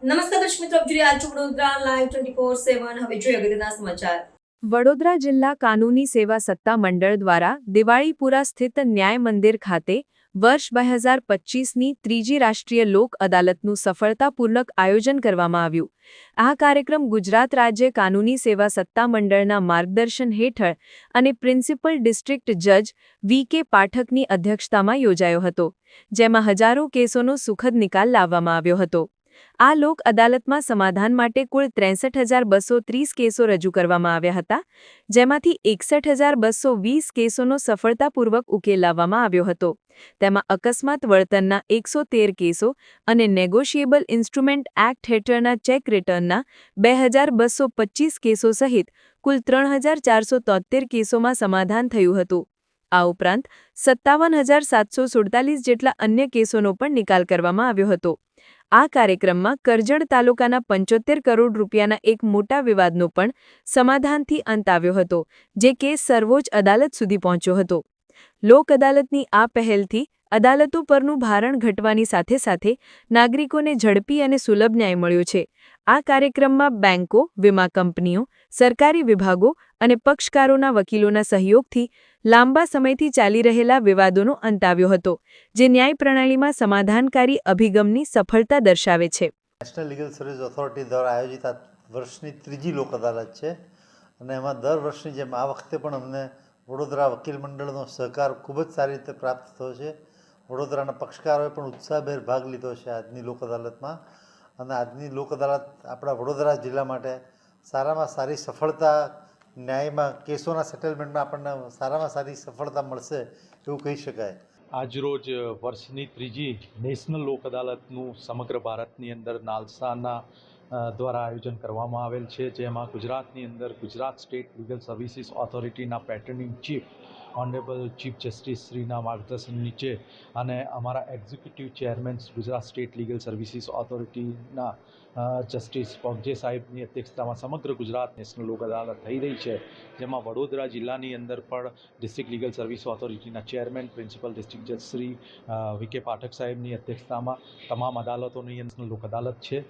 નમસ્કાર દર્શક મિત્રો, આપ જોઈ રહ્યા છો વડોદરા લાઈવ 24/7. હવે જોઈએ અગત્યના સમાચાર. વડોદરા જિલ્લા કાનૂની સેવા સત્તા મંડળ દ્વારા દિવાળીપુરા સ્થિત ન્યાય મંદિર ખાતે વર્ષ 2025ની ત્રીજી રાષ્ટ્રીય લોક અદાલતનું સફળતાપૂર્વક આયોજન કરવામાં આવ્યું. આ કાર્યક્રમ ગુજરાત રાજ્ય કાનૂની સેવા સત્તા મંડળના માર્ગદર્શન હેઠળ અને પ્રિન્સિપલ ડિસ્ટ્રિક્ટ જજ વી.કે. પાઠકની અધ્યક્ષતામાં યોજાયો હતો, જેમાં હજારો કેસોનો સુખદ નિકાલ લાવવામાં આવ્યો હતો. આ લોક અદાલતમાં સમાધાન માટે કુલ 63,230 કેસો રજૂ કરવામાં આવ્યા હતા, જેમાંથી 61,220 કેસોનો સફળતાપૂર્વક ઉકેલ લાવવામાં આવ્યો હતો. તેમાં અકસ્માત વળતરના 113 કેસો અને નેગોશિયેબલ ઇન્સ્ટ્રુમેન્ટ એક્ટ હેઠળના ચેક રિટર્નના 2,225 કેસો સહિત કુલ 3,473 કેસોમાં સમાધાન થયું હતું. આ ઉપરાંત 57,747 જેટલા અન્ય કેસોનો પણ નિકાલ કરવામાં આવ્યો હતો. આ કાર્યક્રમમાં કરજણ તાલુકાના 75 કરોડ રૂપિયાના એક મોટા વિવાદનો પણ સમાધાનથી અંત આવ્યો હતો, જે કેસ સર્વોચ્ચ અદાલત સુધી પહોંચ્યો હતો. લોક અદાલતની આ પહેલથી અદાલતો પરનું ભારણ ઘટવાની સાથે સાથે નાગરિકોને ઝડપી અને સુલભ ન્યાય મળ્યો છે. આ કાર્યક્રમમાં બેંકો, વીમા કંપનીઓ, સરકારી વિભાગો અને પક્ષકારોના વકીલોના સહયોગથી લાંબા સમયથી ચાલી રહેલા વિવાદોનો અંત આવ્યો હતો, જે ન્યાય પ્રણાલીમાં સમાધાનકારી અભિગમની સફળતા દર્શાવે છે. નેશનલ લીગલ સર્વિસ ઓથોરિટી દ્વારા આયોજિત આ વર્ષની ત્રીજી લોક અદાલત છે અને એમાં દર વર્ષની જેમ આ વખતે પણ અમને વડોદરા વકીલ મંડળનો સહકાર ખૂબ જ સારી રીતે પ્રાપ્ત થયો છે. વડોદરાના પક્ષકારોએ પણ ઉત્સાહભેર ભાગ લીધો છે આજની લોક અદાલતમાં, અને આજની લોક અદાલત આપણા વડોદરા જિલ્લા માટે સારામાં સારી સફળતા, ન્યાયમાં કેસોના સેટલમેન્ટમાં આપણને સારામાં સારી સફળતા મળશે એવું કહી શકાય. આજરોજ વર્ષની ત્રીજી નેશનલ લોક અદાલતનું સમગ્ર ભારતની અંદર નાલસાના દ્વારા આયોજન કરવામાં આવેલ છે, જેમાં ગુજરાતની અંદર ગુજરાત સ્ટેટ લીગલ સર્વિસીસ ઓથોરિટીના patron in chief honourable chief justice શ્રીના માર્ગદર્શન નીચે અને અમારા executive chairman Gujarat state legal services ઓથોરિટીના જસ્ટિસ પોગજે સાહેબની અધ્યક્ષતામાં સમગ્ર ગુજરાત નેશનલ લોક અદાલત થઈ રહી છે, જેમાં વડોદરા જિલ્લાની અંદર પણ ડિસ્ટ્રિક્ટ લીગલ સર્વિસ ઓથોરિટીના ચેરમેન પ્રિન્સિપલ ડિસ્ટ્રિક્ટ જજ શ્રી વી.કે. પાઠક સાહેબની અધ્યક્ષતામાં તમામ અદાલતોની નેશનલ લોક અદાલત છે.